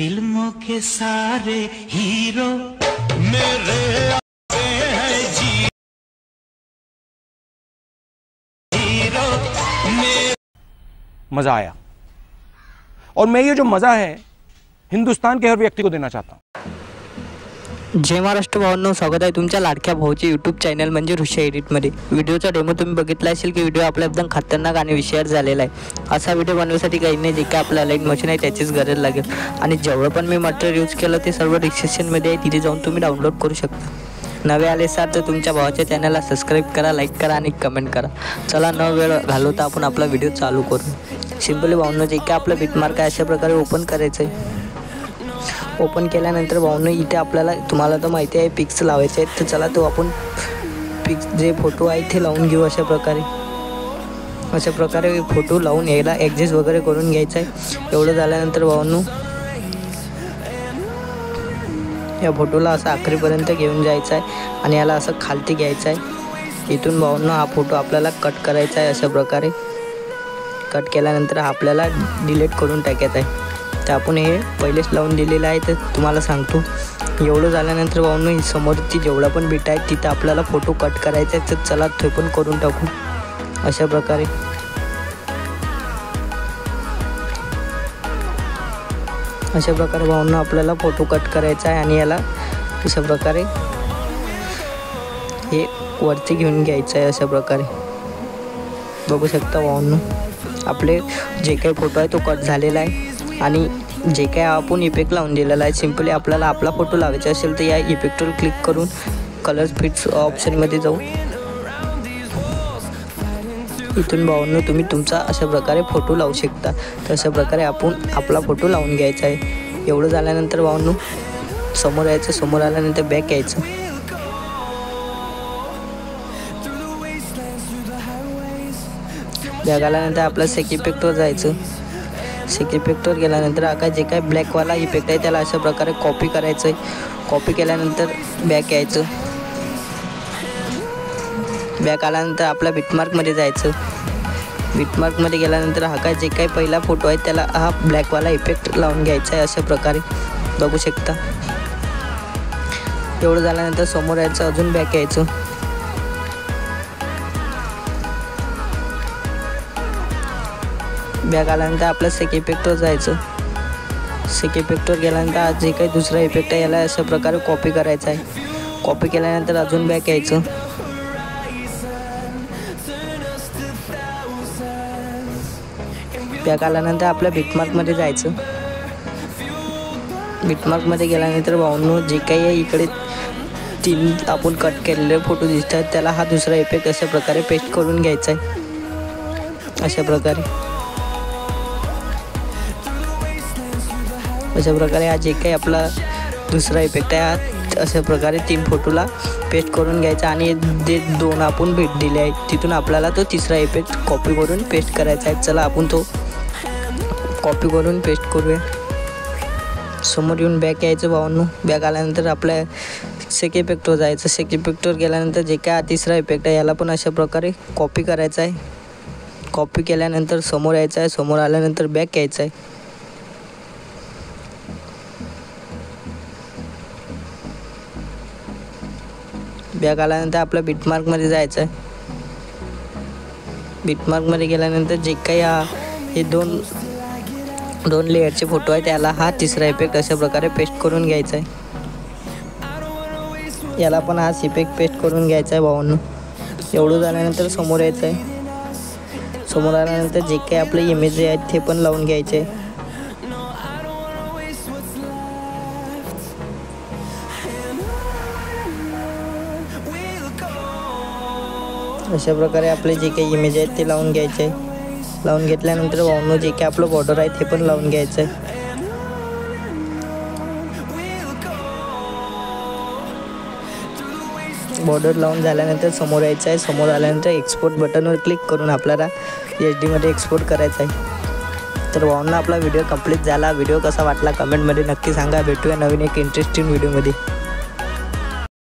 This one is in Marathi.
फिल्मों के सारे हीरो मेरे आते हैं जी, हीरो मेरे। मजा आया और मैं ये जो मजा है हिंदुस्तान के हर व्यक्ति को देना चाहता हूँ। जय महाराष्ट्र भावांनो, स्वागत आहे तुमच्या लाडक्या भाऊचे यूट्यूब चॅनल म्हणजे ऋषी एडिटमध्ये। व्हिडिओचा डेमो तुम्ही बघितला असेल की व्हिडिओ आपला एकदम खतरनाक आणि विषयावर झालेला आहे। असा व्हिडिओ बनवण्यासाठी काही नाही, जे काय आपलं लाईट मशीन आहे त्याचीच गरज लागेल आणि जेवढं पण मी मटेरियल यूज केलं ते सर्व डिस्क्रिप्शनमध्ये आहे, तिथे जाऊन तुम्ही डाउनलोड करू शकता। नवे आले असाल तर तुमच्या भावाच्या चॅनलला सबस्क्राईब करा, लाईक करा आणि कमेंट करा। चला न वेळ घालवता आपण आपला व्हिडिओ चालू करू। सिंपली भावांनो, जे काय आपलं बिटमार्क आहे अशा प्रकारे ओपन करायचं आहे। ओपन केल्यानंतर भावांनो इथे आपल्याला तुम्हाला तर माहिती आहे पिक्स लावायचे आहेत, तर चला तो आपण पिक्स जे फोटो आहे ते लावून घेऊ। अशा प्रकारे फोटो लावून यायला ॲडजस्ट वगैरे करून घ्यायचं आहे। एवढं झाल्यानंतर भावांनो या फोटोला असं आखरीपर्यंत घेऊन जायचं आहे आणि याला असं खालती घ्यायचं आहे। इथून भावांनो हा फोटो आपल्याला कट करायचा आहे। अशा प्रकारे कट केल्यानंतर आपल्याला डिलीट करून टाकायचं आहे। तर आपण हे पहिलेच लावून दिलेलं आहे, तर तुम्हाला सांगतो। एवढं झाल्यानंतर भावांनो ही समोरची जेवढा पण बीट आहे तिथं आपल्याला फोटो कट करायचा आहे, तर चला ते पण करून टाकू। अशा प्रकारे भावांनो आपल्याला फोटो कट करायचा आहे आणि याला अशा प्रकारे हे वरती घेऊन घ्यायचं आहे। अशा प्रकारे बघू शकता भावांनो आपले जे काही फोटो आहे तो कट झालेला आहे आणि जे काय आपण इफेक्ट लावून दिलेला आहे। सिंपली आपल्याला आपला फोटो लावायचा असेल तर या इफेक्टवर क्लिक करून कलर फिट्स ऑप्शनमध्ये जाऊ। इथून भावांनो तुम्ही तुमचा अशा प्रकारे फोटो लावू शकता। तर अशा प्रकारे आपण आपला फोटो लावून घ्यायचा आहे। एवढं झाल्यानंतर भावांनो समोर यायचं, समोर आल्यानंतर बॅक यायचं। बॅक आल्यानंतर आपलं सेक इफेक्टवर जायचं। सेक इफेक्टवर गेल्यानंतर आता जे काय ब्लॅकवाला इफेक्ट आहे त्याला अशा प्रकारे कॉपी करायचं आहे। कॉपी केल्यानंतर बॅक यायचं। बॅक आल्यानंतर आपल्या बिटमार्कमध्ये जायचं। बिटमार्कमध्ये गेल्यानंतर हा काय जे काही पहिला फोटो आहे त्याला हा ब्लॅकवाला इफेक्ट लावून घ्यायचा आहे। अशा प्रकारे बघू शकता। एवढं झाल्यानंतर समोर यायचं, अजून बॅक यायचं। बॅक आल्यानंतर आपलं सेक इफेक्टवर जायचं। सेक इफेक्टवर गेल्यानंतर जे काही दुसरा इफेक्ट आहे याला अशा प्रकारे कॉपी करायचा आहे। कॉपी केल्यानंतर अजून बॅक यायचं। बॅक आल्यानंतर आपल्या बिटमार्कमध्ये जायचं। बिटमार्कमध्ये गेल्यानंतर भावांनो जे काही आहे इकडे 3 आपण कट केलेले फोटो दिसतात त्याला हा दुसरा इफेक्ट अशा प्रकारे पेस्ट करून घ्यायचा आहे। अशा प्रकारे हा जे काही आपला दुसरा इफेक्ट आहे हा अशा प्रकारे 3 फोटोला पेस्ट करून घ्यायचा आणि जे 2 आपण भेट दिले आहे तिथून आपल्याला तो तिसरा इफेक्ट कॉपी करून पेस्ट करायचा आहे। चला आपण तो कॉपी करून पेस्ट करूया। समोर येऊन बॅक यायचं भावांनो। बॅक आल्यानंतर आपल्या सेक इफेक्टवर जायचं। सेक इफेक्टवर गेल्यानंतर जे काय तिसरा इफेक्ट आहे याला पण अशा प्रकारे कॉपी करायचा आहे। कॉपी केल्यानंतर समोर यायचं आहे। समोर आल्यानंतर बॅक यायचं आहे। बॅक आल्यानंतर आपल्या बिटमार्कमध्ये जायचं आहे। बिटमार्कमध्ये गेल्यानंतर जे काही हे दोन लेअरचे फोटो आहे त्याला हा तिसरा इफेक्ट अशा प्रकारे पेस्ट करून घ्यायचा आहे। याला पण हाच इफेक्ट पेस्ट करून घ्यायचा आहे भावांनो। एवढं झाल्यानंतर समोर यायचं आहे। समोर आल्यानंतर जे काही आपले इमेज आहेत ते पण लावून घ्यायचे आहे। अशा प्रकारे आपले जे काही इमेज आहेत ते लावून घ्यायचे आहे। लावून घेतल्यानंतर भावांनो जे काही आपलं बॉर्डर आहे ते पण लावून घ्यायचं आहे। बॉर्डर लावून झाल्यानंतर समोर यायचं आहे। समोर आल्यानंतर एक्सपोर्ट बटनवर क्लिक करून आपल्याला HD मध्ये एक्सपोर्ट करायचं आहे। तर भावांनो आपला व्हिडिओ कंप्लीट झाला। व्हिडिओ कसा वाटला कमेंटमध्ये नक्की सांगा। भेटूया नवीन एक इंटरेस्टिंग व्हिडिओमध्ये।